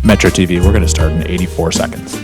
Metro TV, we're going to start in 84 seconds.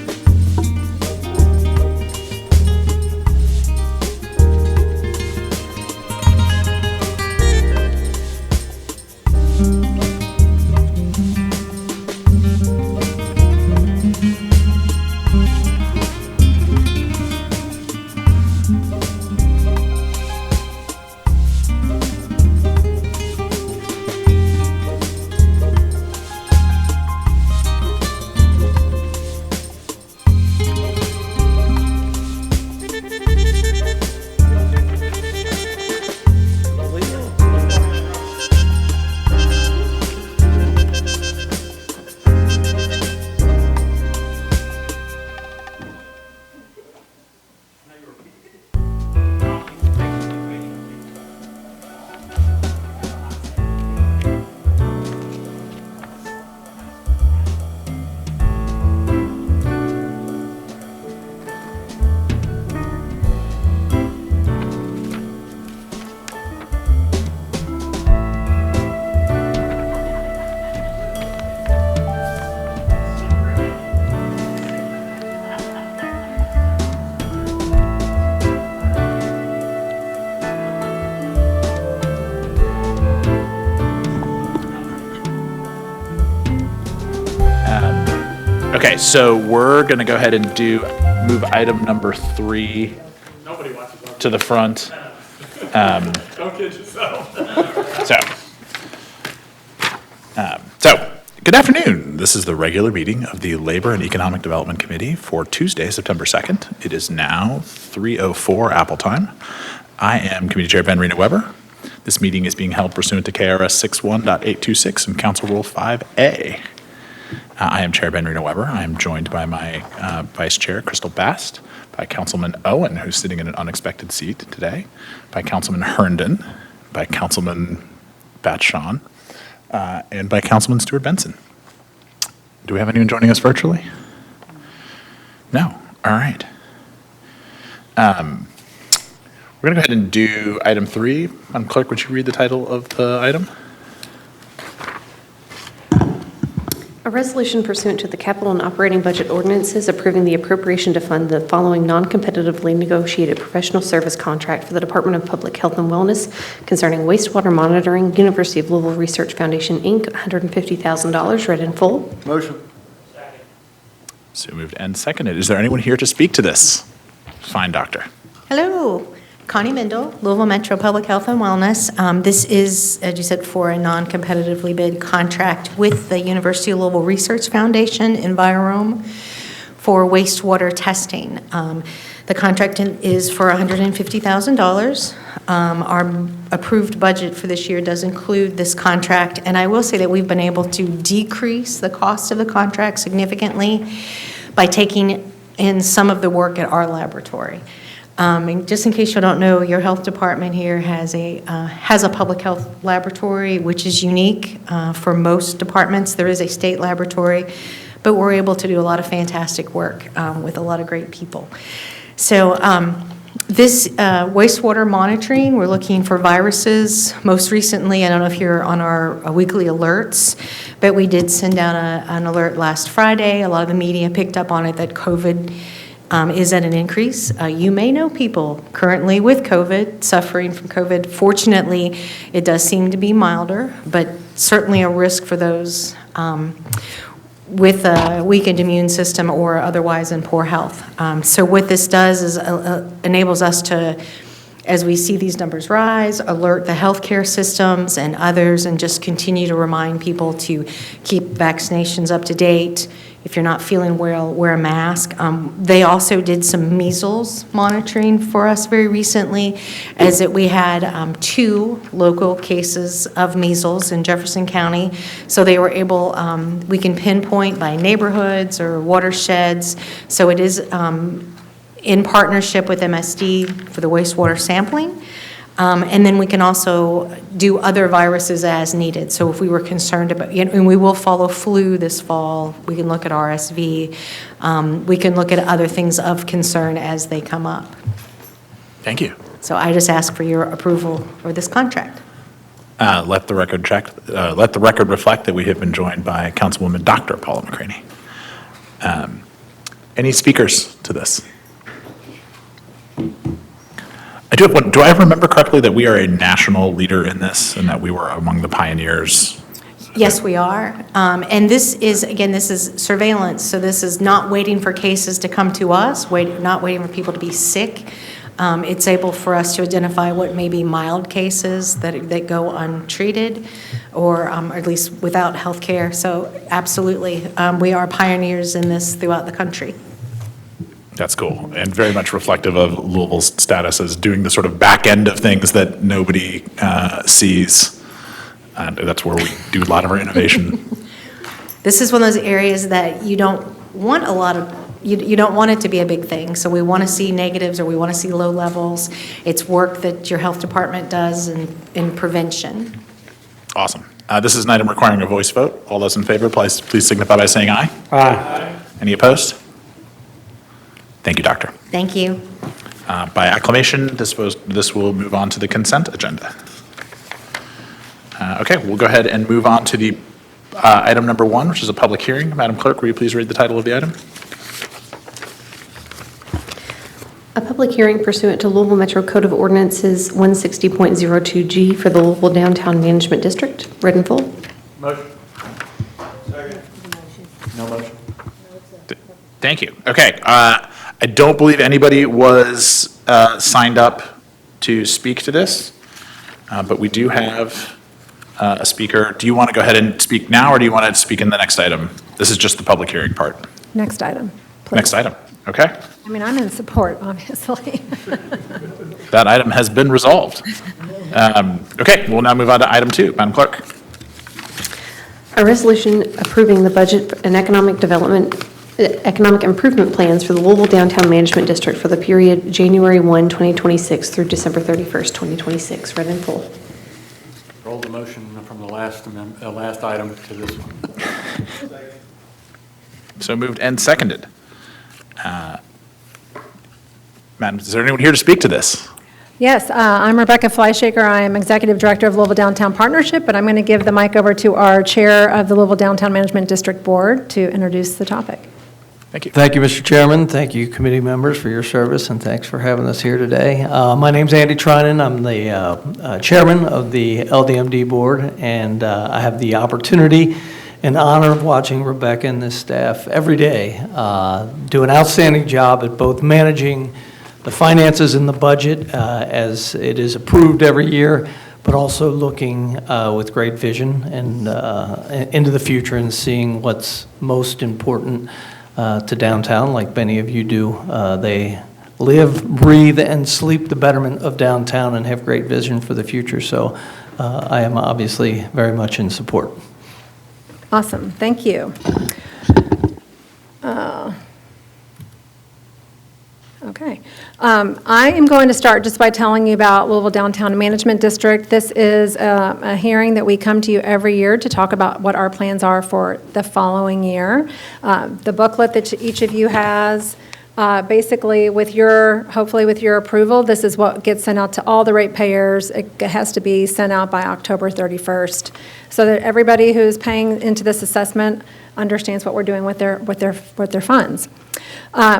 Okay, so we're going to go ahead and move item number 3 to the front. Don't kid yourself. So, good afternoon. This is the regular meeting of the Labor and Economic Development Committee for Tuesday, September 2nd. It is now 3:04 Apple time. I am Committee Chair Ben Rena-Weber. This meeting is being held pursuant to KRS 61.826 and Council Rule 5A. I am Chair Ben Rena-Weber. I am joined by my Vice Chair, Crystal Bast, by Councilman Owen, who's sitting in an unexpected seat today, by Councilman Herndon, by Councilman Batshon, and by Councilman Stuart Benson. Do we have anyone joining us virtually? No. All right. We're going to go ahead and do item 3. Madam Clerk, would you read the title of the item? A resolution pursuant to the capital and operating budget ordinances approving the appropriation to fund the following non-competitively negotiated professional service contract for the Department of Public Health and Wellness concerning wastewater monitoring, University of Louisville Research Foundation, Inc., $150,000, read in full. Motion. So moved and seconded. Is there anyone here to speak to this? Fine, doctor. Hello, Connie Mindel, Louisville Metro Public Health and Wellness. This is, as you said, for a non-competitively bid contract with the University of Louisville Research Foundation, Envirome, for wastewater testing. The contract is for $150,000. Our approved budget for this year does include this contract, and I will say that we've been able to decrease the cost of the contract significantly by taking in some of the work at our laboratory. And just in case you don't know, your health department here has a public health laboratory, which is unique for most departments. There is a state laboratory, but we're able to do a lot of fantastic work with a lot of great people. So this wastewater monitoring, we're looking for viruses. Most recently, I don't know if you're on our weekly alerts, but we did send out an alert last Friday. A lot of the media picked up on it that COVID is at an increase. You may know people currently with COVID, suffering from COVID. Fortunately, it does seem to be milder, but certainly a risk for those with a weakened immune system or otherwise in poor health. So what this does is enables us to, as we see these numbers rise, alert the healthcare systems and others, and just continue to remind people to keep vaccinations up to date. If you're not feeling well, wear a mask. They also did some measles monitoring for us very recently, as we had 2 local cases of measles in Jefferson County. So they were able, we can pinpoint by neighborhoods or watersheds. So it is in partnership with MSD for the wastewater sampling. And then we can also do other viruses as needed. So if we were concerned about, and we will follow flu this fall, we can look at RSV, we can look at other things of concern as they come up. Thank you. So I just ask for your approval for this contract. Let the record reflect that we have been joined by Councilwoman Dr. Paula McCraney. Any speakers to this? I do have one. Do I remember correctly that we are a national leader in this and that we were among the pioneers? Yes, we are. And this is, again, this is surveillance. So this is not waiting for cases to come to us, not waiting for people to be sick. It's able for us to identify what may be mild cases that go untreated or at least without health care. So absolutely, we are pioneers in this throughout the country. That's cool, and very much reflective of Louisville's status as doing the sort of back end of things that nobody sees. And that's where we do a lot of our innovation. This is one of those areas that you don't want a lot of, you don't want it to be a big thing. So we want to see negatives or we want to see low levels. It's work that your health department does in prevention. Awesome. This is an item requiring a voice vote. All those in favor, please signify by saying aye. Aye. Any opposed? Thank you, Doctor. Thank you. By acclamation, this will move on to the consent agenda. Okay, we'll go ahead and move on to the item number 1, which is a public hearing. Madam Clerk, will you please read the title of the item? A public hearing pursuant to Louisville Metro Code of Ordinances 160.02G for the Louisville Downtown Management District. Read in full. Motion. Second. No motion. Thank you. Okay, I don't believe anybody was signed up to speak to this, but we do have a speaker. Do you want to go ahead and speak now, or do you want to speak in the next item? This is just the public hearing part. Next item, please. Next item, okay? I mean, I'm in support, obviously. That item has been resolved. Okay, we'll now move on to item 2. Madam Clerk. A resolution approving the budget and economic improvement plans for the Louisville Downtown Management District for the period January 1, 2026 through December 31st, 2026. Read in full. Roll the motion from the last item to this one. So moved and seconded. Madam, is there anyone here to speak to this? Yes, I'm Rebecca Fleischaker. I am Executive Director of Louisville Downtown Partnership, but I'm going to give the mic over to our Chair of the Louisville Downtown Management District Board to introduce the topic. Thank you. Thank you, Mr. Chairman. Thank you, committee members, for your service, and thanks for having us here today. My name's Andy Trinan. I'm the chairman of the LDMD board, and I have the opportunity and honor of watching Rebecca and this staff every day do an outstanding job at both managing the finances and the budget as it is approved every year, but also looking with great vision and into the future and seeing what's most important to downtown, like many of you do. They live, breathe, and sleep the betterment of downtown and have great vision for the future. So I am obviously very much in support. Awesome, thank you. Okay. I am going to start just by telling you about Louisville Downtown Management District. This is a hearing that we come to you every year to talk about what our plans are for the following year. The booklet that each of you has, basically hopefully with your approval, this is what gets sent out to all the ratepayers. It has to be sent out by October 31st so that everybody who's paying into this assessment understands what we're doing with their funds.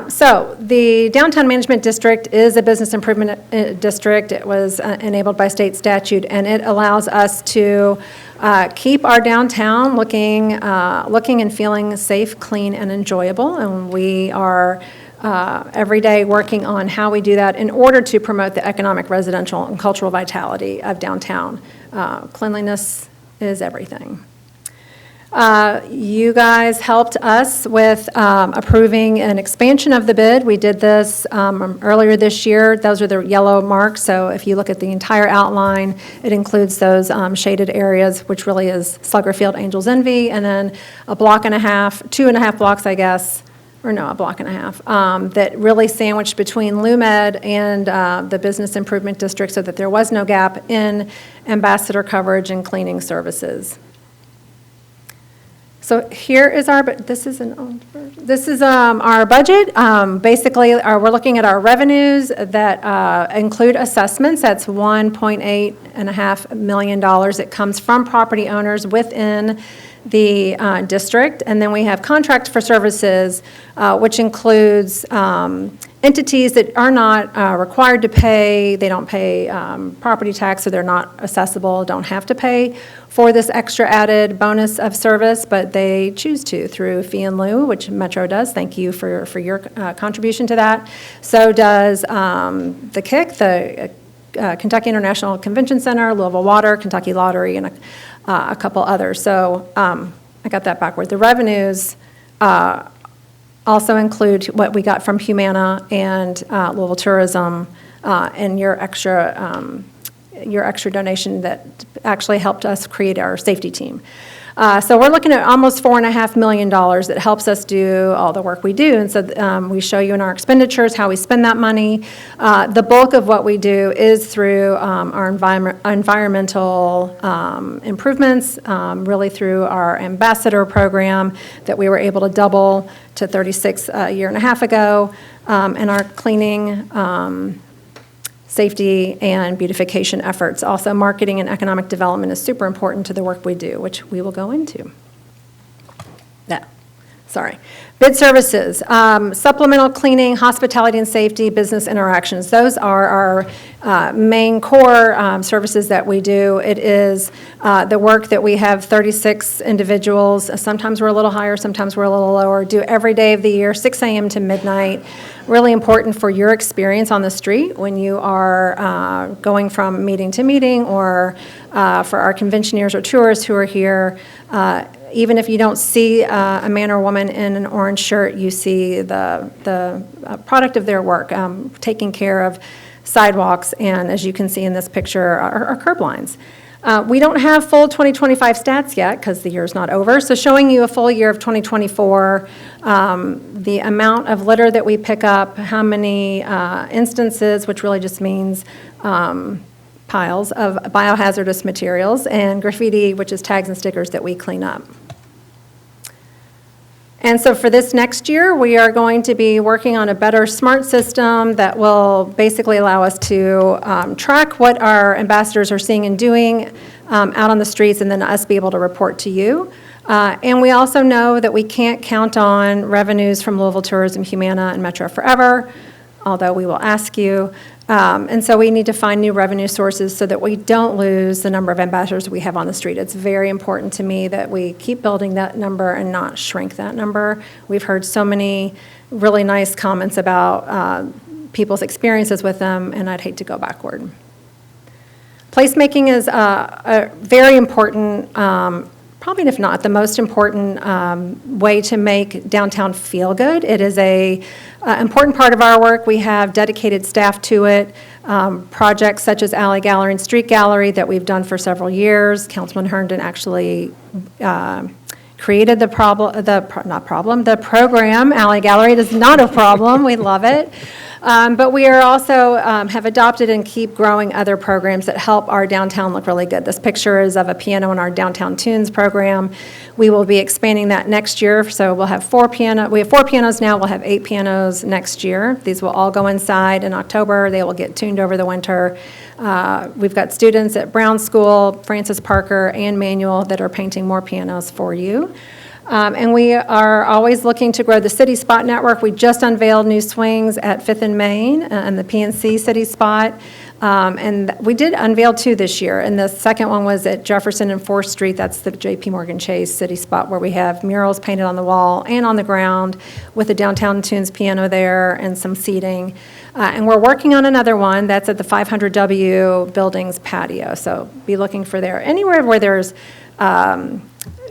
So the Downtown Management District is a business improvement district. It was enabled by state statute, and it allows us to keep our downtown looking and feeling safe, clean, and enjoyable. And we are every day working on how we do that in order to promote the economic, residential, and cultural vitality of downtown. Cleanliness is everything. You guys helped us with approving an expansion of the bid. We did this earlier this year. Those are the yellow marks, so if you look at the entire outline, it includes those shaded areas, which really is Slugger Field, Angels Envy, and then a block and a half, 2.5 blocks, I guess, or no, a block and a half, that really sandwiched between LUMED and the Business Improvement District so that there was no gap in ambassador coverage and cleaning services. So here is our, but this is an old version. This is our budget. Basically, we're looking at our revenues that include assessments. That's $1.8 million. It comes from property owners within the district. And then we have contracts for services, which includes entities that are not required to pay. They don't pay property tax, so they're not accessible, don't have to pay for this extra added bonus of service, but they choose to through fee and lieu, which Metro does. Thank you for your contribution to that. So does the KIC, the Kentucky International Convention Center, Louisville Water, Kentucky Lottery, and a couple others. So I got that backward. The revenues also include what we got from Humana and Louisville Tourism and your extra donation that actually helped us create our safety team. So we're looking at almost $4.5 million that helps us do all the work we do. And so we show you in our expenditures how we spend that money. The bulk of what we do is through our environmental improvements, really through our ambassador program that we were able to double to 36 a year and a half ago, and our cleaning, safety and beautification efforts. Also, marketing and economic development is super important to the work we do, which we will go into. Bid services, supplemental cleaning, hospitality and safety, business interactions. Those are our main core services that we do. It is the work that we have 36 individuals. Sometimes we're a little higher, sometimes we're a little lower. Do every day of the year, 6 a.m. to midnight. Really important for your experience on the street when you are going from meeting to meeting, or for our conventioneers or tourists who are here. Even if you don't see a man or woman in an orange shirt, you see the product of their work, taking care of sidewalks, and as you can see in this picture, our curb lines. We don't have full 2025 stats yet because the year's not over, so showing you a full year of 2024, the amount of litter that we pick up, how many instances, which really just means piles of biohazardous materials, and graffiti, which is tags and stickers that we clean up. And so for this next year, we are going to be working on a better smart system that will basically allow us to track what our ambassadors are seeing and doing out on the streets, and then us be able to report to you. And we also know that we can't count on revenues from Louisville Tourism, Humana, and Metro forever, although we will ask you. And so we need to find new revenue sources so that we don't lose the number of ambassadors we have on the street. It's very important to me that we keep building that number and not shrink that number. We've heard so many really nice comments about people's experiences with them, and I'd hate to go backward. Placemaking is a very important, probably if not the most important way to make downtown feel good. It is a important part of our work. We have dedicated staff to it. Projects such as Alley Gallery and Street Gallery that we've done for several years. Councilman Herndon actually created the program. Alley Gallery. It is not a problem. We love it. But we are also have adopted and keep growing other programs that help our downtown look really good. This picture is of a piano in our Downtown Tunes program. We will be expanding that next year, so we'll have 4 pianos. We have 4 pianos now. We'll have 8 pianos next year. These will all go inside in October. They will get tuned over the winter. We've got students at Brown School, Francis Parker, and Manual that are painting more pianos for you. And we are always looking to grow the City Spot network. We just unveiled new swings at 5th and Main and the PNC City Spot. And we did unveil 2 this year. And the second one was at Jefferson and 4th Street. That's the J.P. Morgan Chase City Spot, where we have murals painted on the wall and on the ground with a Downtown Tunes piano there and some seating. And we're working on another one that's at the 500W Buildings patio. So be looking for there. Anywhere where there's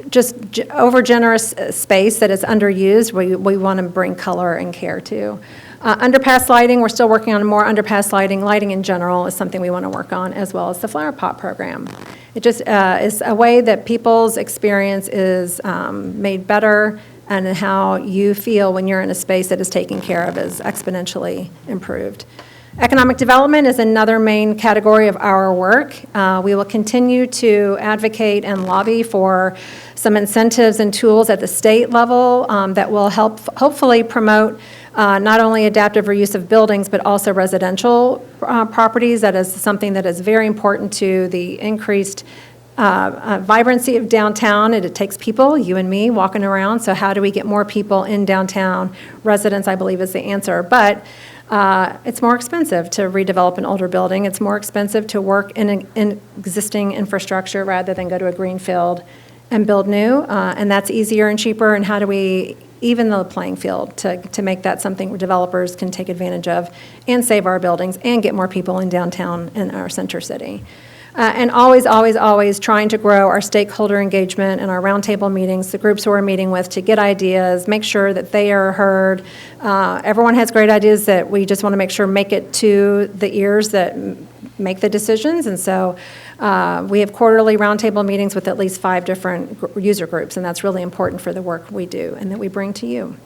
just over-generous space that is underused, we want to bring color and care to. Underpass lighting, we're still working on more underpass lighting. Lighting in general is something we want to work on, as well as the flower pot program. It just is a way that people's experience is made better and how you feel when you're in a space that is taken care of is exponentially improved. Economic development is another main category of our work. We will continue to advocate and lobby for some incentives and tools at the state level that will help hopefully promote not only adaptive reuse of buildings, but also residential properties. That is something that is very important to the increased vibrancy of downtown. It takes people, you and me, walking around. So how do we get more people in downtown? Residents, I believe, is the answer. But it's more expensive to redevelop an older building. It's more expensive to work in existing infrastructure rather than go to a greenfield and build new. And that's easier and cheaper. And how do we even the playing field to make that something where developers can take advantage of and save our buildings and get more people in downtown in our center city. And always, always, always trying to grow our stakeholder engagement and our roundtable meetings, the groups who we're meeting with, to get ideas, make sure that they are heard. Everyone has great ideas that we just want to make sure make it to the ears that make the decisions. And so we have quarterly roundtable meetings with at least 5 different user groups, and that's really important for the work we do and that we bring to you.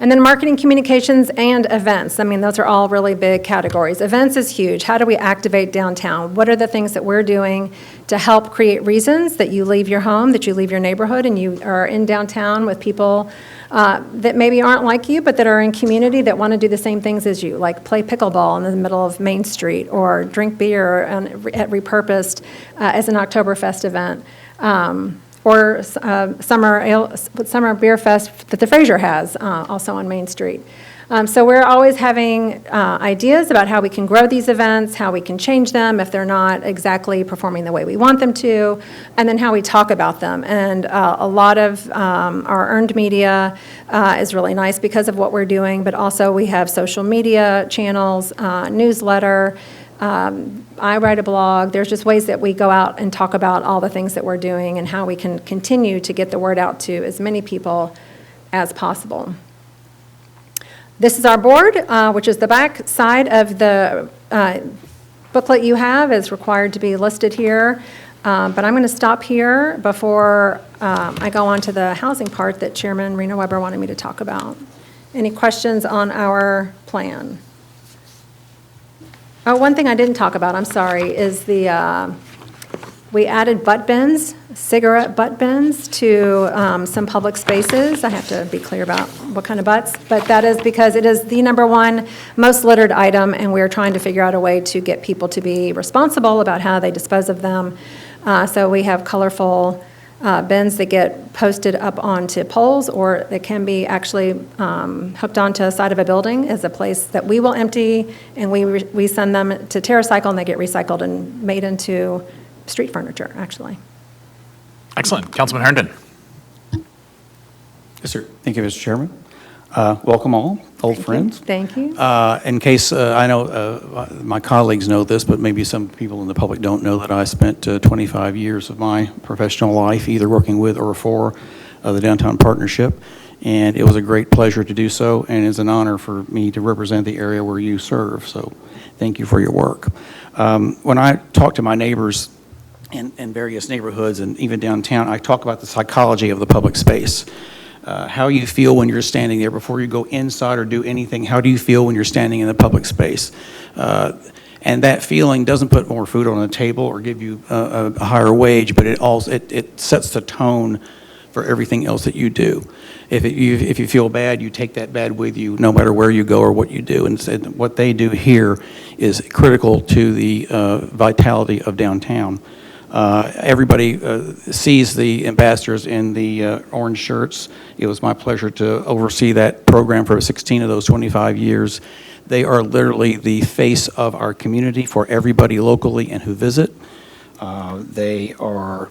And then marketing, communications, and events. I mean, those are all really big categories. Events is huge. How do we activate downtown? What are the things that we're doing to help create reasons that you leave your home, that you leave your neighborhood, and you are in downtown with people that maybe aren't like you, but that are in community that want to do the same things as you, like play pickleball in the middle of Main Street or drink beer at Repurposed as an Oktoberfest event. Or summer beer fest that the Fraser has, also on Main Street. So we're always having ideas about how we can grow these events, how we can change them if they're not exactly performing the way we want them to, and then how we talk about them. And a lot of our earned media is really nice because of what we're doing, but also we have social media channels, newsletter, I write a blog. There's just ways that we go out and talk about all the things that we're doing and how we can continue to get the word out to as many people as possible. This is our board, which is the back side of the booklet you have is required to be listed here. But I'm going to stop here before I go on to the housing part that Chairman Rena Weber wanted me to talk about. Any questions on our plan? Oh, one thing I didn't talk about, I'm sorry, is we added butt bins, cigarette butt bins to some public spaces. I have to be clear about what kind of butts, but that is because it is the #1 most littered item, and we're trying to figure out a way to get people to be responsible about how they dispose of them. So we have colorful bins that get posted up onto poles, or they can be actually hooked onto the side of a building as a place that we will empty, and we send them to TerraCycle, and they get recycled and made into street furniture, actually. Excellent. Councilman Herndon. Yes, sir. Thank you, Mr. Chairman. Welcome all, old friends. Thank you. In case, I know my colleagues know this, but maybe some people in the public don't know that I spent 25 years of my professional life either working with or for the Downtown Partnership, and it was a great pleasure to do so, and it's an honor for me to represent the area where you serve, so thank you for your work. When I talk to my neighbors in various neighborhoods and even downtown, I talk about the psychology of the public space. How you feel when you're standing there before you go inside or do anything. How do you feel when you're standing in the public space? And that feeling doesn't put more food on the table or give you a higher wage, but it sets the tone for everything else that you do. If you feel bad, you take that bad with you no matter where you go or what you do. And what they do here is critical to the vitality of downtown. Everybody sees the ambassadors in the orange shirts. It was my pleasure to oversee that program for 16 of those 25 years. They are literally the face of our community for everybody locally and who visit. They are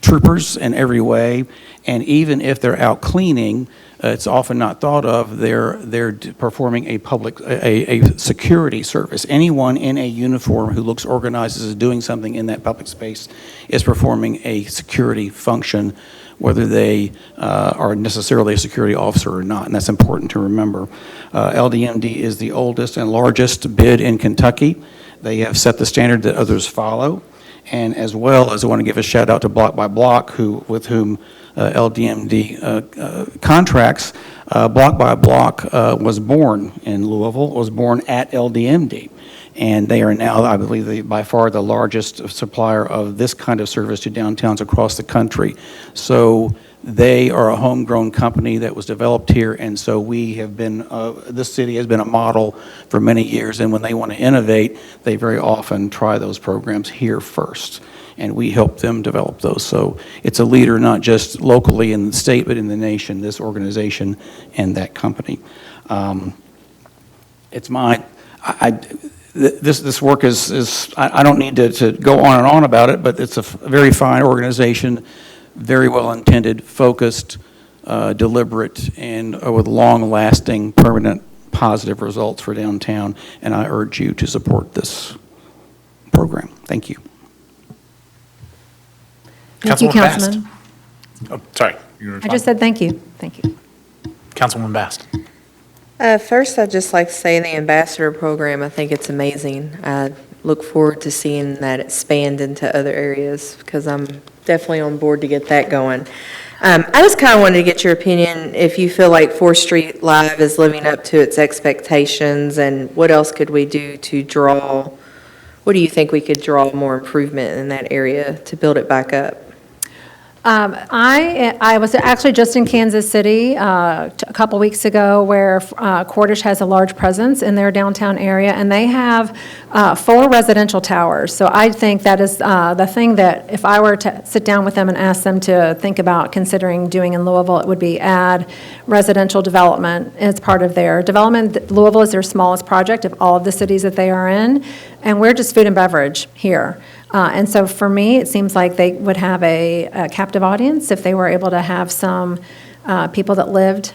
troopers in every way, and even if they're out cleaning, it's often not thought of, they're performing a security service. Anyone in a uniform who looks organized is doing something in that public space is performing a security function, whether they are necessarily a security officer or not, and that's important to remember. LDMD is the oldest and largest bid in Kentucky. They have set the standard that others follow. And as well as I want to give a shout out to Block by Block, with whom LDMD contracts, Block by Block was born in Louisville, was born at LDMD. And they are now, I believe, by far the largest supplier of this kind of service to downtowns across the country. So they are a homegrown company that was developed here, and so we have been, this city has been a model for many years, and when they want to innovate, they very often try those programs here first, and we help them develop those. So it's a leader not just locally in the state, but in the nation, this organization and that company. It's mine. This work is I don't need to go on and on about it, but it's a very fine organization, very well-intended, focused, deliberate, and with long-lasting, permanent, positive results for downtown, and I urge you to support this program. Thank you. Thank you, Councilwoman Bast. Councilman. Oh, sorry. I just said thank you. Thank you. Councilwoman Bast. First, I'd just like to say the ambassador program, I think it's amazing. I look forward to seeing that expand into other areas because I'm definitely on board to get that going. I just kind of wanted to get your opinion if you feel like 4th Street Live is living up to its expectations, and what else could we do to draw, what do you think we could draw more improvement in that area to build it back up? I was actually just in Kansas City a couple weeks ago where Cordish has a large presence in their downtown area, and they have 4 residential towers. So I think that is the thing that if I were to sit down with them and ask them to think about considering doing in Louisville, it would be add residential development as part of their development. Louisville is their smallest project of all of the cities that they are in, and we're just food and beverage here. And so for me, it seems like they would have a captive audience if they were able to have some people that lived.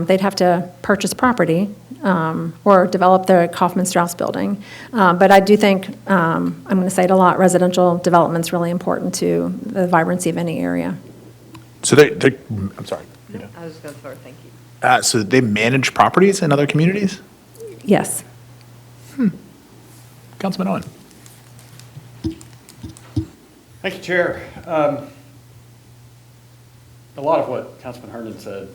They'd have to purchase property or develop the Kaufman Strauss building. But I do think, I'm going to say it a lot, residential development's really important to the vibrancy of any area. So I'm sorry. I was going to start, thank you. So they manage properties in other communities? Yes. Councilman Owen. Thank you, Chair. A lot of what Councilman Herndon said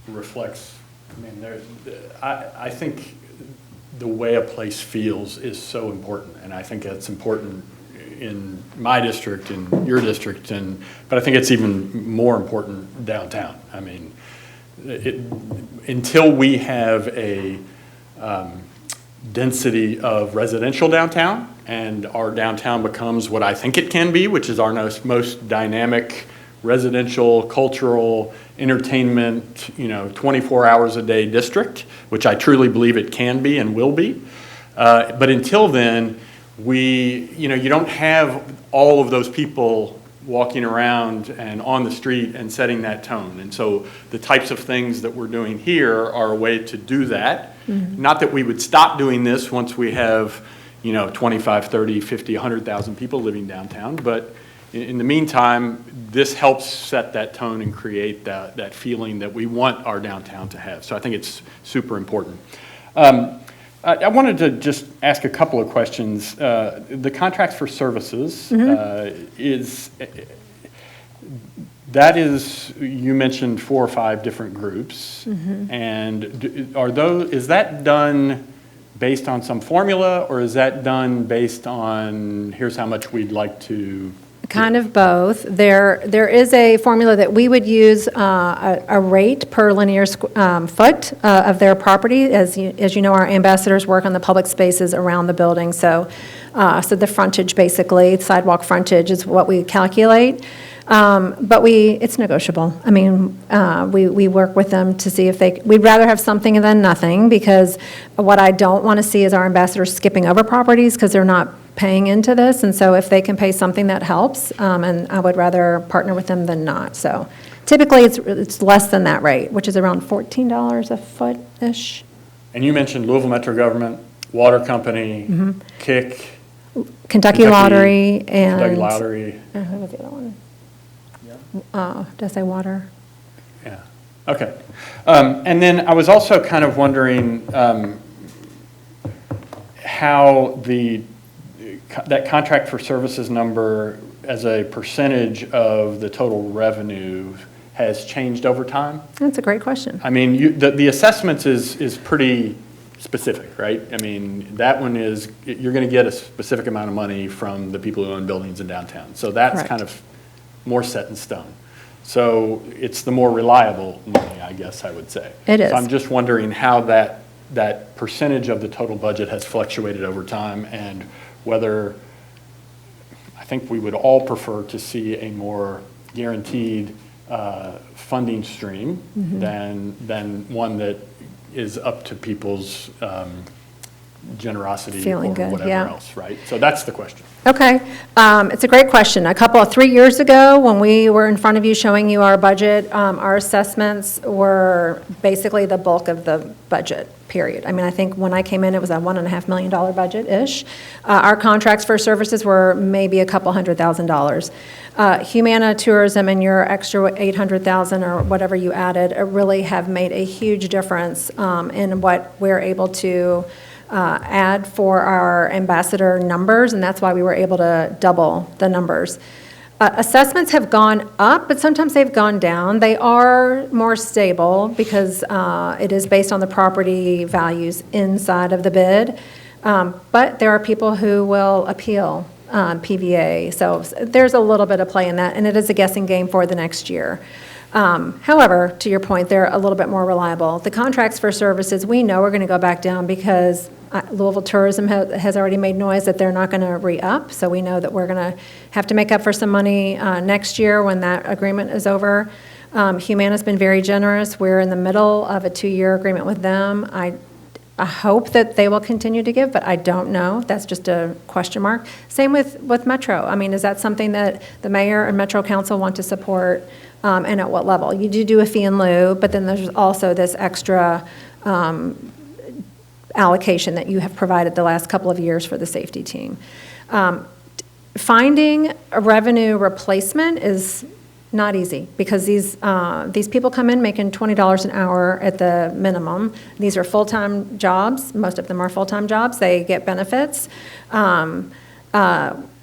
reflects, I mean, I think the way a place feels is so important, and I think it's important in my district, in your district, but I think it's even more important downtown. I mean, until we have a density of residential downtown, and our downtown becomes what I think it can be, which is our most dynamic residential, cultural, entertainment, 24 hours a day district, which I truly believe it can be and will be. But until then, you don't have all of those people walking around and on the street and setting that tone. And so the types of things that we're doing here are a way to do that. Mm-hmm. Not that we would stop doing this once we have 25, 30, 50, 100,000 people living downtown, but in the meantime, this helps set that tone and create that feeling that we want our downtown to have. So I think it's super important. I wanted to just ask a couple of questions. The contracts for services you mentioned 4 or 5 different groups, and is that done based on some formula, or is that done based on here's how much we'd like to? Kind of both. There is a formula that we would use a rate per linear foot of their property. As you know, our ambassadors work on the public spaces around the building. So the frontage, basically, sidewalk frontage is what we calculate. But it's negotiable. I mean, we work with them to see if we'd rather have something than nothing, because what I don't want to see is our ambassadors skipping over properties because they're not paying into this. And so if they can pay something that helps, and I would rather partner with them than not. So typically it's less than that rate, which is around $14 a foot-ish. And you mentioned Louisville Metro Government, Water Company, KIC. Kentucky Lottery, and Kentucky Lottery. Who was the other one? Did I say water? Yeah, okay. And then I was also kind of wondering how that contract for services number as a percentage of the total revenue has changed over time? That's a great question. I mean, the assessments is pretty specific, right? I mean, that one is, you're going to get a specific amount of money from the people who own buildings in downtown. So that's Correct. kind of more set in stone. So it's the more reliable money, I guess I would say. It is. So I'm just wondering how that percentage of the total budget has fluctuated over time, and whether, I think we would all prefer to see a more guaranteed funding stream than one that is up to people's generosity or Feeling good, whatever yeah. else, right? So that's the question. Okay, it's a great question. 3 years ago, when we were in front of you showing you our budget, our assessments were basically the bulk of the budget, period. I mean, I think when I came in, it was a $1.5 million budget-ish. Our contracts for services were maybe a couple $100,000. Humana Tourism and your extra $800,000 or whatever you added really have made a huge difference in what we're able to add for our ambassador numbers, and that's why we were able to double the numbers. Assessments have gone up, but sometimes they've gone down. They are more stable because it is based on the property values inside of the bid. But there are people who will appeal PVA, so there's a little bit of play in that, and it is a guessing game for the next year. However, to your point, they're a little bit more reliable. The contracts for services, we know are going to go back down because Louisville Tourism has already made noise that they're not going to re-up, so we know that we're going to have to make up for some money next year when that agreement is over. Humana's been very generous. We're in the middle of a 2-year agreement with them. I hope that they will continue to give, but I don't know. That's just a question mark. Same with Metro. I mean, is that something that the mayor and Metro Council want to support, and at what level? You do a fee in lieu, but then there's also this extra allocation that you have provided the last couple of years for the safety team. Finding a revenue replacement is not easy because these people come in making $20 an hour at the minimum. These are full-time jobs. Most of them are full-time jobs. They get benefits.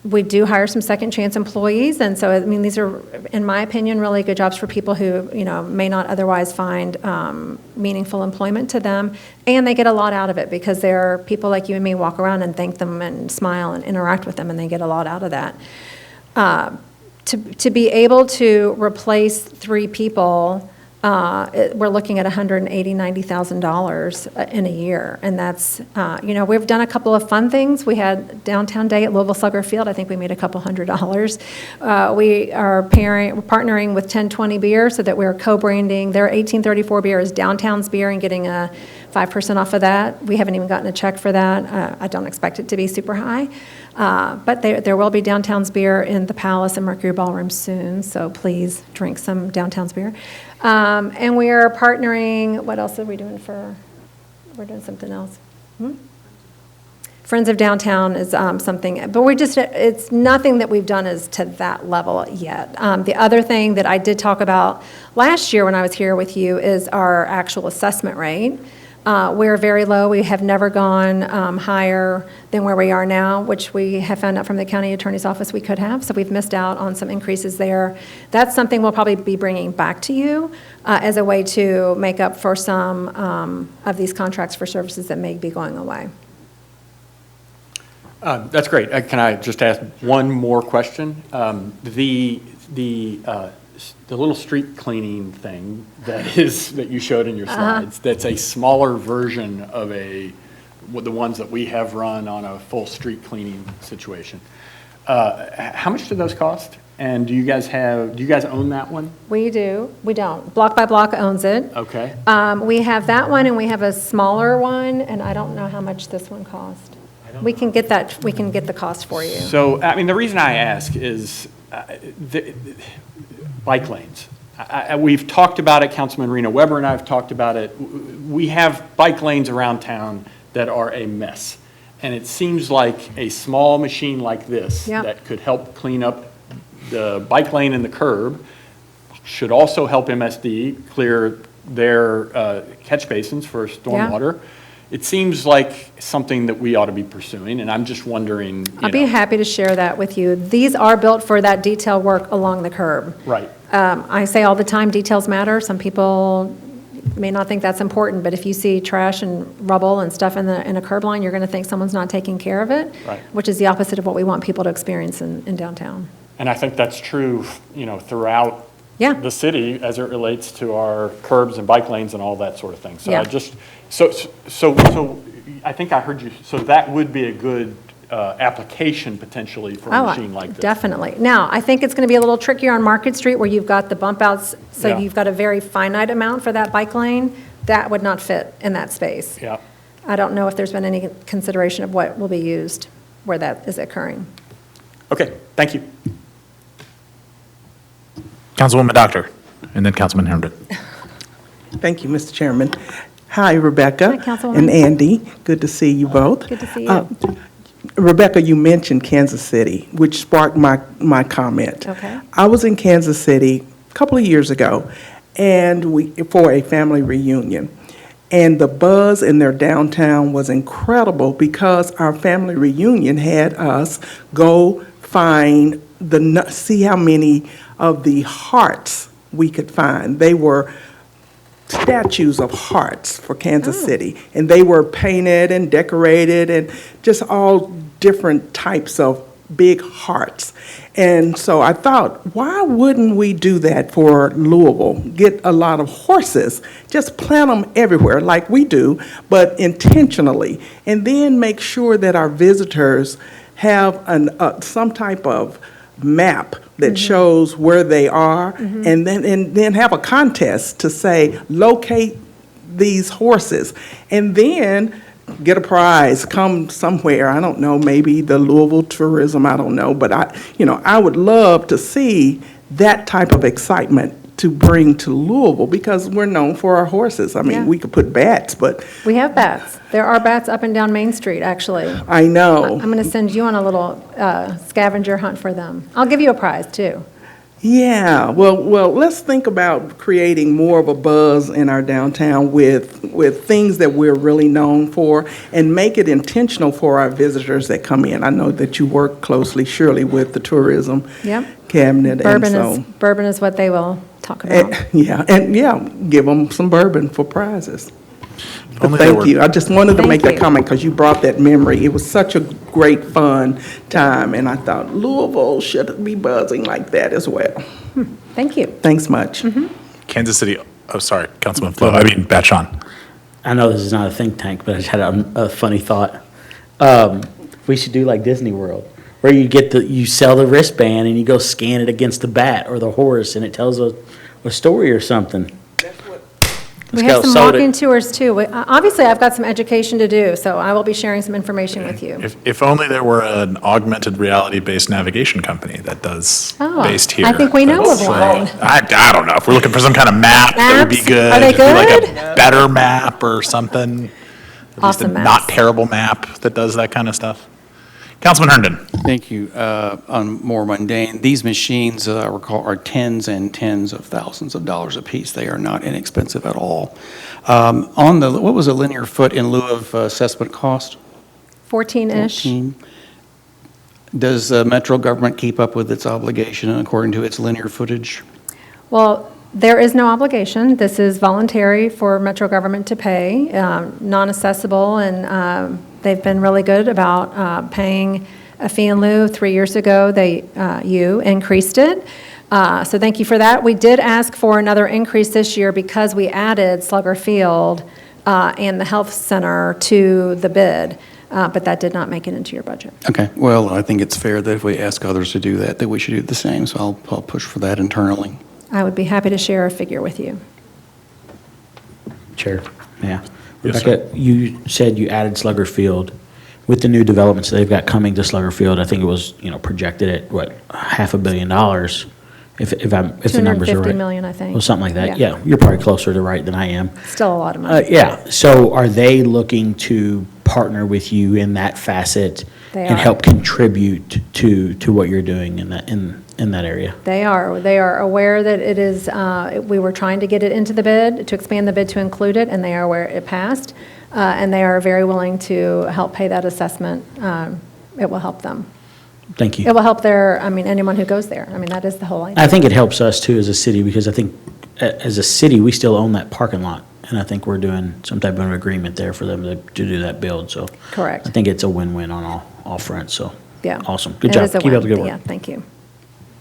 We do hire some second-chance employees, and so, I mean, these are, in my opinion, really good jobs for people who, may not otherwise find meaningful employment to them, and they get a lot out of it because they're people like you and me walk around and thank them and smile and interact with them, and they get a lot out of that. To be able to replace 3 people, we're looking at $190,000 in a year, and that's, we've done a couple of fun things. We had Downtown Day at Louisville Slugger Field. I think we made a couple $100. We are partnering with 1020 Beer so that we're co-branding their 1834 beer as Downtown's beer and getting a 5% off of that. We haven't even gotten a check for that. I don't expect it to be super high. But there will be Downtown's beer in the Palace and Mercury Ballroom soon, so please drink some Downtown's beer. And we are partnering, what else are we doing we're doing something else. Friends of Downtown is something, but it's nothing that we've done is to that level yet. The other thing that I did talk about last year when I was here with you is our actual assessment rate. We're very low. We have never gone higher than where we are now, which we have found out from the county attorney's office we could have. So we've missed out on some increases there. That's something we'll probably be bringing back to you as a way to make up for some of these contracts for services that may be going away. That's great. Can I just ask one more question? The little street cleaning thing that you showed in your slides, that's a smaller version of the ones that we have run on a full street cleaning situation. How much do those cost? And do you guys own that one? We do. We don't. Block by Block owns it. Okay. We have that one, and we have a smaller one, and I don't know how much this one cost. We can get the cost for you. So, I mean, the reason I ask is bike lanes. We've talked about it, Councilman Reno Weber and I have talked about it. We have bike lanes around town that are a mess. And it seems like a small machine like this that could help clean up the bike lane and the curb should also help MSD clear their catch basins for stormwater. it seems like something that we ought to be pursuing, and I'm just wondering, I'll be happy to share that with you. These are built for that detail work along the curb. Right. I say all the time, details matter. Some people may not think that's important, but if you see trash and rubble and stuff in a curb line, you're going to think someone's not taking care of it, Right. which is the opposite of what we want people to experience in downtown. And I think that's true, throughout Yeah. the city as it relates to our curbs and bike lanes and all that sort of thing. So Yeah. so I think I heard you, so that would be a good application potentially for a machine like this. Definitely. Now, I think it's going to be a little trickier on Market Street where you've got the bump outs, so Yeah. you've got a very finite amount for that bike lane. That would not fit in that space. Yeah. I don't know if there's been any consideration of what will be used where that is occurring. Okay, thank you. Councilwoman Doctor, and then Councilman Herndon. Thank you, Mr. Chairman. Hi, Rebecca. Hi, Councilwoman. And Andy. Good to see you both. Good to see you. Rebecca, you mentioned Kansas City, which sparked my comment. Okay. I was in Kansas City a couple of years ago, and for a family reunion. And the buzz in their downtown was incredible because our family reunion had us go find see how many of the hearts we could find. They were statues of hearts for Kansas City, and they were painted and decorated and just all different types of big hearts. And so I thought, why wouldn't we do that for Louisville? Get a lot of horses, just plant them everywhere like we do, but intentionally, and then make sure that our visitors have some type of map that shows where they are, and then have a contest to say, locate these horses, and then get a prize, come somewhere, I don't know, maybe the Louisville Tourism, I don't know, but I would love to see that type of excitement to bring to Louisville, because we're known for our horses. I mean, Yeah. we could put bats, but We have bats. There are bats up and down Main Street, actually. I know. I'm going to send you on a little scavenger hunt for them. I'll give you a prize, too. Yeah, well, let's think about creating more of a buzz in our downtown with things that we're really known for, and make it intentional for our visitors that come in. I know that you work closely, surely, with the tourism Yep. cabinet, and so. Bourbon is what they will talk about. Give them some bourbon for prizes. But only there thank were- you. I just wanted to Thank make that you. comment because you brought that memory. It was such a great, fun time, and I thought Louisville should be buzzing like that as well. Thank you. Thanks much. Kansas City, oh, sorry, Councilman Flo, Batchon. I know this is not a think tank, but I just had a funny thought. We should do like Disney World, where you sell the wristband and you go scan it against the bat or the horse, and it tells a story or something. We Let's have go. some Sold it. walk-in tours, too. Obviously, I've got some education to do, so I will be sharing some information with you. If only there were an augmented reality-based navigation company that does Oh, based here. I think we know of That's, one. I don't know. If we're looking for some kind of map, that would be Maps? good. Are they It'd be like good? a better map or something. At least Awesome a maps. not terrible map that does that kind of stuff. Councilman Herndon. Thank you. On more mundane, these machines, I recall, are tens and tens of thousands of dollars apiece. They are not inexpensive at all. What was a linear foot in lieu of assessment cost? 14-ish. 14. Does the metro government keep up with its obligation according to its linear footage? Well, there is no obligation. This is voluntary for Metro government to pay, non-assessable, and they've been really good about paying a fee in lieu. 3 years ago, you increased it. So thank you for that. We did ask for another increase this year because we added Slugger Field and the health center to the bid, but that did not make it into your budget. Okay, well, I think it's fair that if we ask others to do that we should do the same, so I'll push for that internally. I would be happy to share a figure with you. Chair, yeah. Yes, sir. Rebecca, you said you added Slugger Field. With the new developments they've got coming to Slugger Field, I think it was, projected at, $500 million, if the numbers are right. 250 million, I think. Well, something like that, Yeah. yeah. You're probably closer to right than I am. Still a lot of money. Yeah, so are they looking to partner with you in that facet? They And are. help contribute to what you're doing in in that area. They are aware that it is, we were trying to get it into the bid, to expand the bid to include it, and they are aware it passed. And they are very willing to help pay that assessment. It will help them. Thank you. It will help anyone who goes there. I mean, that is the whole idea. I think it helps us too as a city, because I think as a city, we still own that parking lot. And I think we're doing some type of an agreement there for them to do that build, so. Correct. I think it's a win-win on all fronts, so. Yeah. Awesome. Good It job. is a Keep up the win. good work. Yeah, thank you.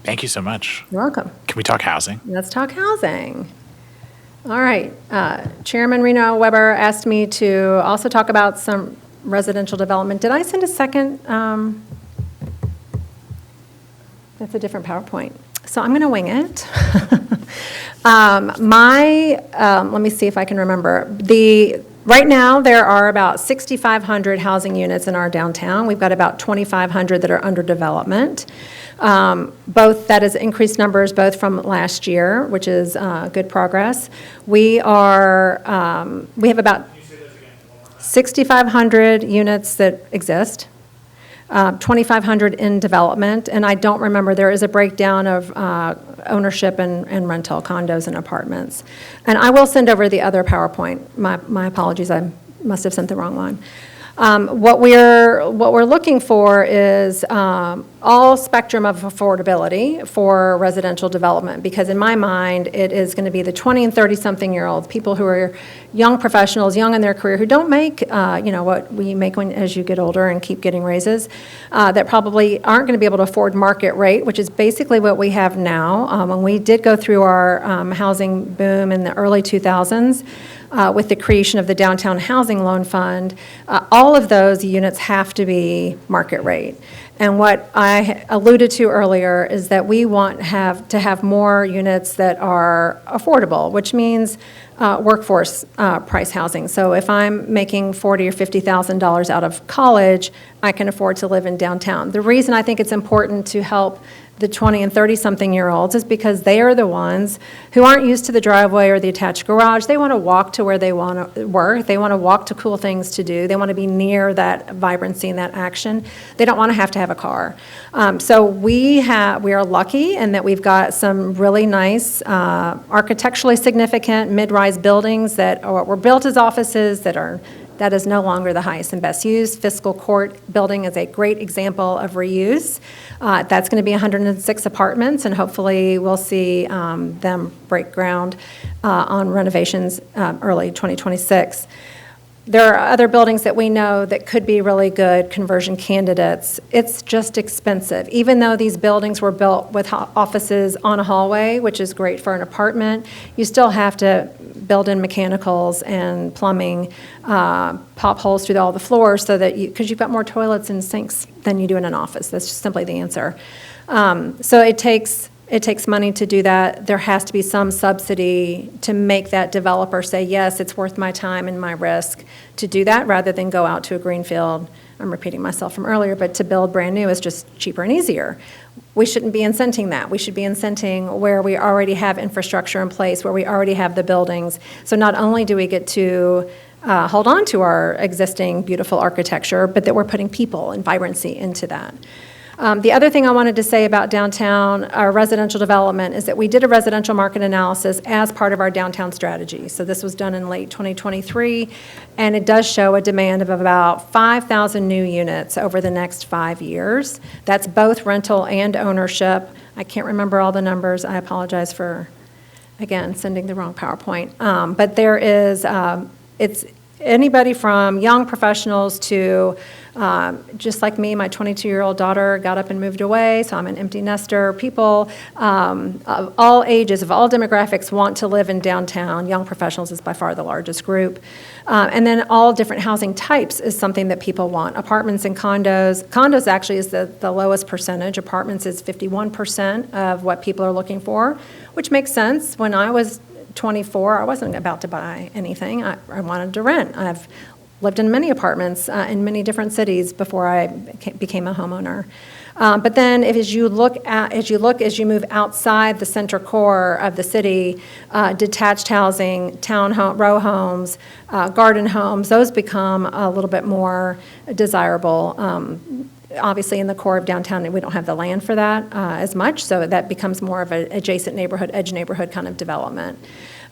Thank you so much. You're welcome. Can we talk housing? Let's talk housing. All right. Chairman Reno Weber asked me to also talk about some residential development. Did I send a second? That's a different PowerPoint. So I'm going to wing it. Let me see if I can remember. Right now, there are about 6,500 housing units in our downtown. We've got about 2,500 that are under development. That is increased numbers both from last year, which is good progress. We have about 6,500 units that exist, 2,500 in development, and I don't remember, there is a breakdown of ownership and rental condos and apartments. And I will send over the other PowerPoint. My apologies, I must have sent the wrong one. What we're looking for is all spectrum of affordability for residential development, because in my mind, it is going to be the 20 and 30-something-year-olds, people who are young professionals, young in their career, who don't make, what we make as you get older and keep getting raises, that probably aren't going to be able to afford market rate, which is basically what we have now. When we did go through our housing boom in the early 2000s, with the creation of the Downtown Housing Loan Fund, all of those units have to be market rate. And what I alluded to earlier is that we want to have more units that are affordable, which means workforce price housing. So if I'm making $40,000 or $50,000 out of college, I can afford to live in downtown. The reason I think it's important to help the 20 and 30-something-year-olds is because they are the ones who aren't used to the driveway or the attached garage. They want to walk to where they want to work. They want to walk to cool things to do. They want to be near that vibrancy and that action. They don't want to have a car. So we are lucky in that we've got some really nice, architecturally significant mid-rise buildings that were built as offices that is no longer the highest and best use. Fiscal Court building is a great example of reuse. That's going to be 106 apartments, and hopefully we'll see them break ground on renovations early 2026. There are other buildings that we know that could be really good conversion candidates. It's just expensive. Even though these buildings were built with offices on a hallway, which is great for an apartment, you still have to build in mechanicals and plumbing, pop holes through all the floors so that because you've got more toilets and sinks than you do in an office. That's just simply the answer. So it takes money to do that. There has to be some subsidy to make that developer say, yes, it's worth my time and my risk to do that, rather than go out to a greenfield. I'm repeating myself from earlier, but to build brand new is just cheaper and easier. We shouldn't be incenting that. We should be incenting where we already have infrastructure in place, where we already have the buildings. So not only do we get to hold on to our existing beautiful architecture, but that we're putting people and vibrancy into that. The other thing I wanted to say about downtown, our residential development, is that we did a residential market analysis as part of our downtown strategy. So this was done in late 2023, and it does show a demand of about 5,000 new units over the next 5 years. That's both rental and ownership. I can't remember all the numbers. I apologize for, again, sending the wrong PowerPoint. But there is, it's anybody from young professionals to just like me, my 22-year-old daughter got up and moved away, so I'm an empty nester. People of all ages, of all demographics want to live in downtown. Young professionals is by far the largest group. And then all different housing types is something that people want. Apartments and condos. Condos actually is the lowest percentage. Apartments is 51% of what people are looking for, which makes sense. When I was 24, I wasn't about to buy anything. I wanted to rent. I've lived in many apartments in many different cities before I became a homeowner. But then as you move outside the center core of the city, detached housing, row homes, garden homes, those become a little bit more desirable. obviously in the core of downtown, we don't have the land for that as much, so that becomes more of an adjacent neighborhood, edge neighborhood kind of development.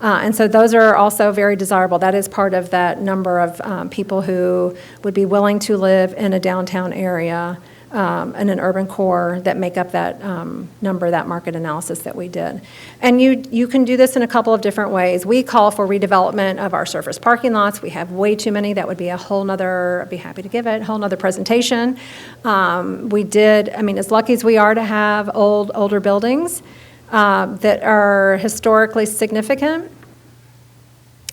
And so those are also very desirable. That is part of that number of people who would be willing to live in a downtown area, in an urban core, that make up that number, that market analysis that we did. And you can do this in a couple of different ways. We call for redevelopment of our surface parking lots. We have way too many. That would be a whole nother, I'd be happy to give it, a whole nother presentation. We did, I mean, as lucky as we are to have older buildings that are historically significant,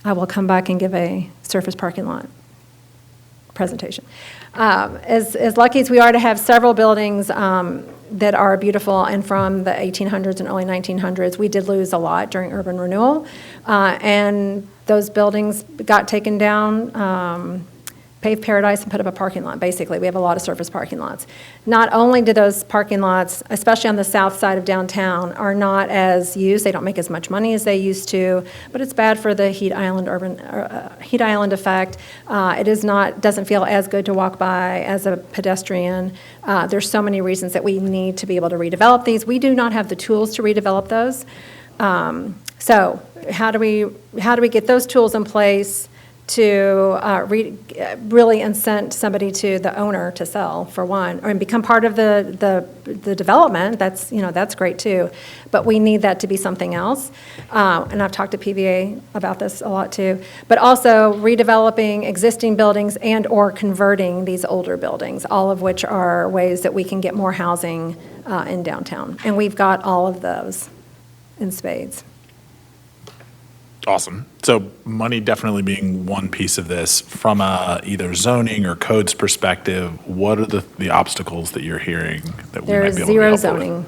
I will come back and give a surface parking lot presentation. As lucky as we are to have several buildings that are beautiful and from the 1800s and early 1900s, we did lose a lot during urban renewal. And those buildings got taken down, paved paradise and put up a parking lot, basically. We have a lot of surface parking lots. Not only do those parking lots, especially on the south side of downtown, are not as used, they don't make as much money as they used to, but it's bad for the heat island effect. It is not, doesn't feel as good to walk by as a pedestrian. There's so many reasons that we need to be able to redevelop these. We do not have the tools to redevelop those. So how do we get those tools in place to really incent somebody to the owner to sell, for one, and become part of the development? That's great too, but we need that to be something else. And I've talked to PVA about this a lot too. But also redeveloping existing buildings and or converting these older buildings, all of which are ways that we can get more housing in downtown. And we've got all of those in spades. Awesome. So money definitely being one piece of this. From a either zoning or codes perspective, what are the obstacles that you're hearing that we There might is be able to zero help with? zoning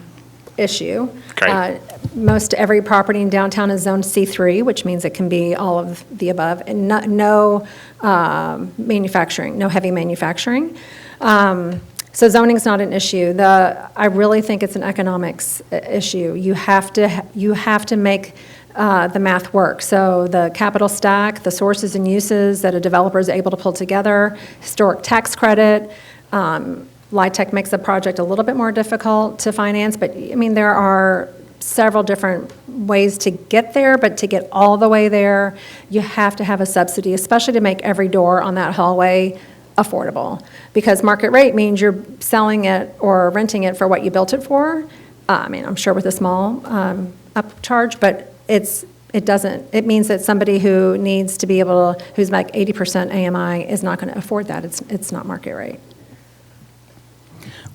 issue. Okay. Most every property in downtown is zoned C3, which means it can be all of the above, and no manufacturing, no heavy manufacturing. So zoning is not an issue. I really think it's an economics issue. You have to make the math work. So the capital stack, the sources and uses that a developer is able to pull together, historic tax credit. LIHTC makes the project a little bit more difficult to finance, but I mean, there are several different ways to get there, but to get all the way there, you have to have a subsidy, especially to make every door on that hallway affordable. Because market rate means you're selling it or renting it for what you built it for. I mean, I'm sure with a small upcharge, but it means that somebody who needs to be able to, who's like 80% AMI is not going to afford that. It's not market rate.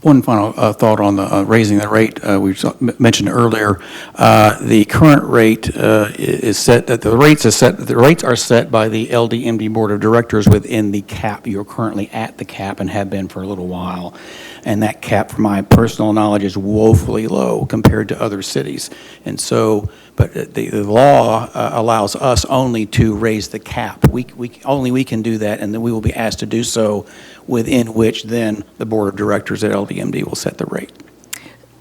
One final thought on the raising the rate we mentioned earlier. The current rate is set. That the rates are set by the LDMD Board of Directors within the cap. You're currently at the cap and have been for a little while, and that cap, from my personal knowledge, is woefully low compared to other cities. And so, but the law allows us only to raise the cap. We can do that, and then we will be asked to do so, within which then the Board of Directors at LDMD will set the rate.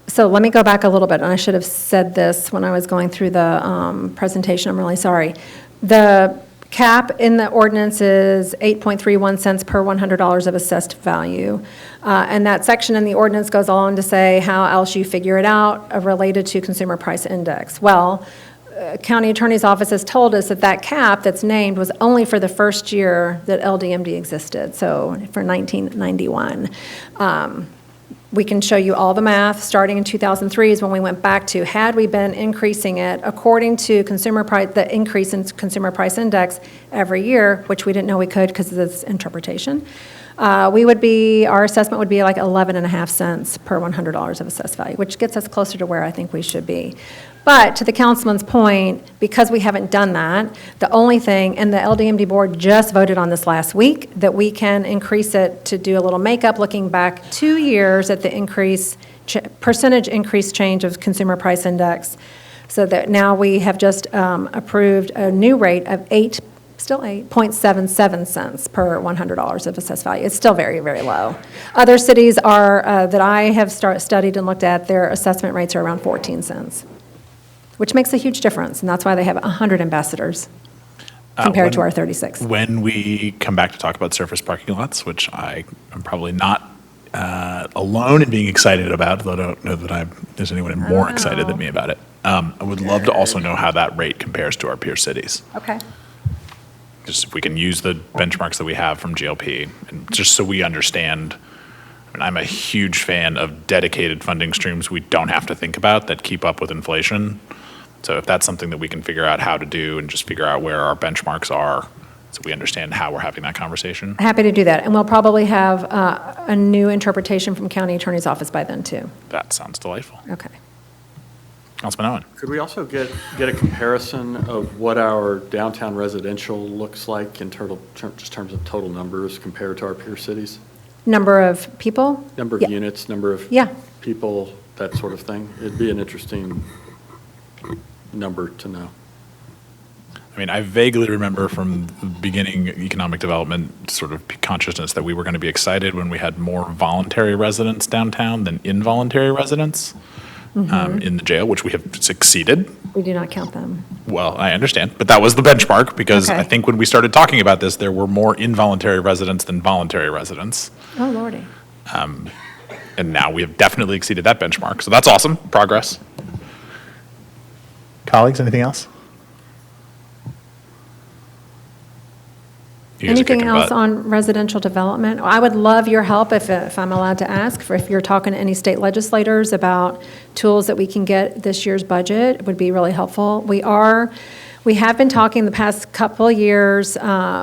So let me go back a little bit, and I should have said this when I was going through the presentation. I'm really sorry. The cap in the ordinance is 8.31 cents per $100 of assessed value. And that section in the ordinance goes on to say how else you figure it out related to consumer price index. Well, County Attorney's Office has told us that cap that's named was only for the first year that LDMD existed, so for 1991. We can show you all the math. Starting in 2003 is when we went back to, had we been increasing it according to consumer price, the increase in consumer price index every year, which we didn't know we could because of this interpretation, our assessment would be like 11.5 cents per $100 of assessed value, which gets us closer to where I think we should be. But to the councilman's point, because we haven't done that, the only thing, and the LDMD board just voted on this last week, that we can increase it to do a little makeup, looking back 2 years at the percentage increase change of consumer price index, so that now we have just approved a new rate of 8.77 cents per $100 of assessed value. It's still very, very low. Other cities are that I have studied and looked at, their assessment rates are around 14 cents. Which makes a huge difference, and that's why they have 100 ambassadors compared to our 36. When we come back to talk about surface parking lots, which I am probably not alone in being excited about, though I don't know that there's anyone more excited than me about it. I would love to also know how that rate compares to our peer cities. Okay. Just if we can use the benchmarks that we have from GLP, and just so we understand. I mean, I'm a huge fan of dedicated funding streams we don't have to think about that keep up with inflation. So if that's something that we can figure out how to do and just figure out where our benchmarks are, so we understand how we're having that conversation. Happy to do that. And we'll probably have a new interpretation from county attorney's office by then, too. That sounds delightful. Okay. Councilman Owen. Could we also get a comparison of what our downtown residential looks like in just terms of total numbers compared to our peer cities? Number of people? Number of Yeah. units, number of Yeah. people, that sort of thing? It'd be an interesting number to know. I mean, I vaguely remember from the beginning economic development sort of consciousness that we were going to be excited when we had more voluntary residents downtown than involuntary residents in the jail, which we have succeeded. We do not count them. Well, I understand, but that was the benchmark because Okay. I think when we started talking about this, there were more involuntary residents than voluntary residents. Oh, Lordy. And now we have definitely exceeded that benchmark. So that's awesome, progress. Colleagues, anything else? You guys are Anything kicking else butt. on residential development? I would love your help if I'm allowed to ask, for if you're talking to any state legislators about tools that we can get this year's budget, it would be really helpful. We have been talking the past couple of years,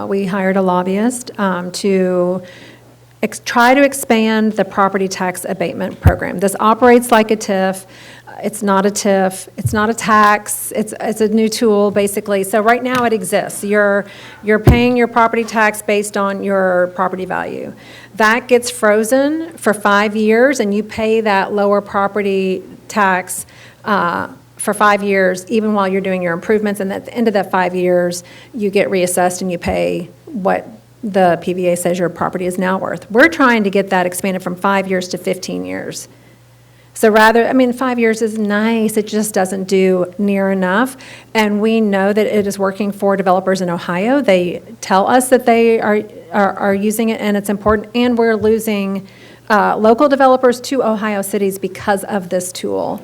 we hired a lobbyist to try to expand the property tax abatement program. This operates like a TIF. It's not a TIF, it's not a tax, it's a new tool, basically. So right now it exists. You're paying your property tax based on your property value. That gets frozen for 5 years, and you pay that lower property tax for 5 years, even while you're doing your improvements. And at the end of that 5 years, you get reassessed and you pay what the PVA says your property is now worth. We're trying to get that expanded from 5 years to 15 years. So 5 years is nice, it just doesn't do near enough. And we know that it is working for developers in Ohio. They tell us that they are using it and it's important. And we're losing local developers to Ohio cities because of this tool.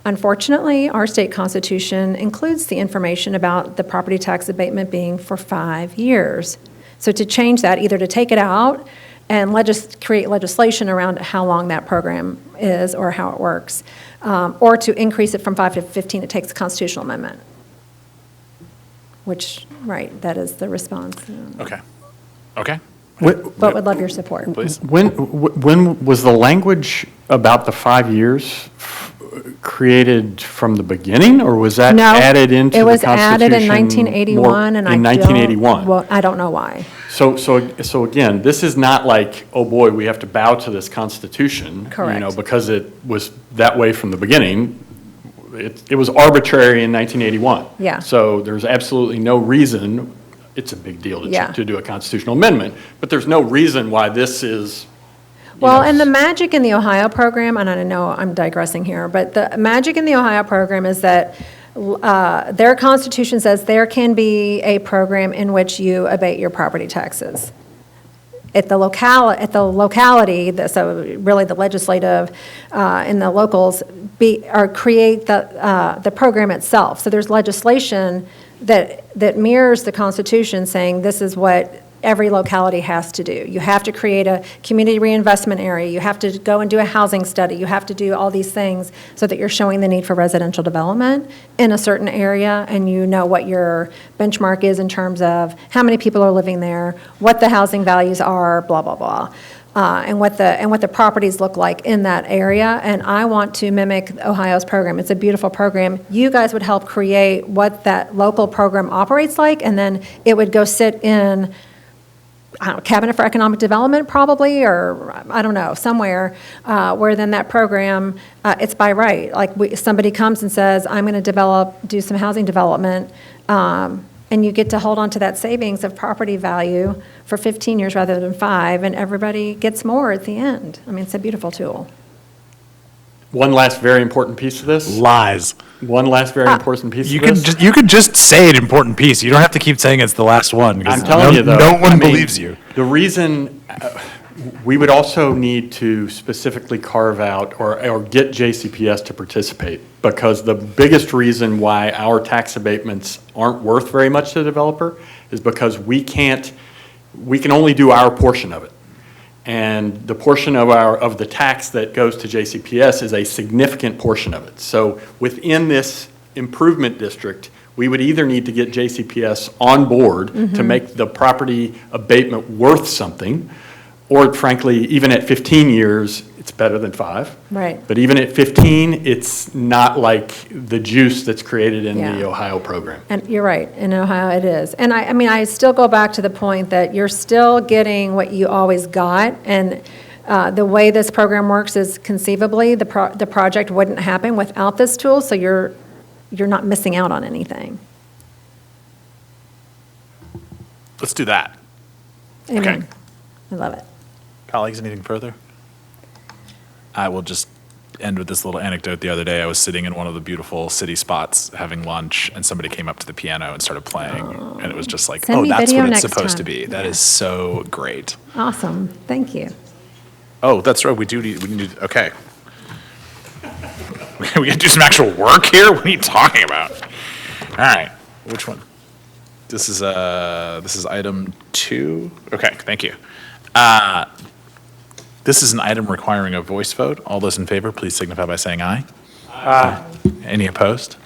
Unfortunately, our state constitution includes the information about the property tax abatement being for 5 years. So to change that, either to take it out and create legislation around how long that program is or how it works, or to increase it from 5 to 15, it takes a constitutional amendment, which, right, that is the response. Okay. Okay. But would love your support. Please. When was the language about the 5 years created from the beginning, or was that No, added into the it was Constitution? added in 1981, and in 1981. Well, I don't know why. So again, this is not like, oh boy, we have to bow to this Constitution. Correct. Because it was that way from the beginning. It was arbitrary in 1981. Yeah. So there's absolutely no reason, it's a big deal Yeah. to do a constitutional amendment, but there's no reason why this is. Well, and the magic in the Ohio program, and I know I'm digressing here, but the magic in the Ohio program is that their constitution says there can be a program in which you abate your property taxes. At the locality, so really the legislative and the locals create the program itself. So there's legislation that mirrors the Constitution, saying this is what every locality has to do. You have to create a community reinvestment area. You have to go and do a housing study. You have to do all these things so that you're showing the need for residential development in a certain area, and you know what your benchmark is in terms of how many people are living there, what the housing values are, blah, blah, blah. And what the properties look like in that area. And I want to mimic Ohio's program. It's a beautiful program. You guys would help create what that local program operates like, and then it would go sit in, I don't know, Cabinet for Economic Development probably, or I don't know, somewhere where then that program, it's by right. Like somebody comes and says, I'm going to do some housing development, and you get to hold on to that savings of property value for 15 years rather than 5, and everybody gets more at the end. I mean, it's a beautiful tool. One last very important piece of this. Lies. One last very important piece You of this. you could just say an important piece. You don't have to keep saying it's the last one. 'Cause I'm telling you, though. No one I mean, believes you. The reason, We would also need to specifically carve out or get JCPS to participate, because the biggest reason why our tax abatements aren't worth very much to the developer is because we can only do our portion of it. And the portion of the tax that goes to JCPS is a significant portion of it. So within this improvement district, we would either need to get JCPS on board to make the property abatement worth something, or frankly, even at 15 years, it's better than 5. Right. But even at 15, it's not like the juice that's created in the Yeah. Ohio program. And you're right, in Ohio it is. And I mean, I still go back to the point that you're still getting what you always got, and the way this program works is conceivably, the project wouldn't happen without this tool, so you're not missing out on anything. Let's do that. Amen. I love it. Colleagues, anything further? I will just end with this little anecdote. The other day, I was sitting in one of the beautiful city spots having lunch, and somebody came up to the piano and started playing, and it was just like, Send oh, me that's video what it's next supposed to time. be. That is so great. Awesome, thank you. Oh, that's right, we need, okay. We gotta do some actual work here? What are you talking about? All right, which one? This is item 2. Okay, thank you. This is an item requiring a voice vote. All those in favor, please signify by saying aye. Aye. Any opposed?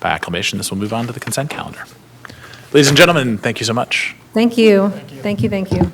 By acclamation, this will move on to the consent calendar. Ladies and gentlemen, thank you so much. Thank you. Thank you, thank you.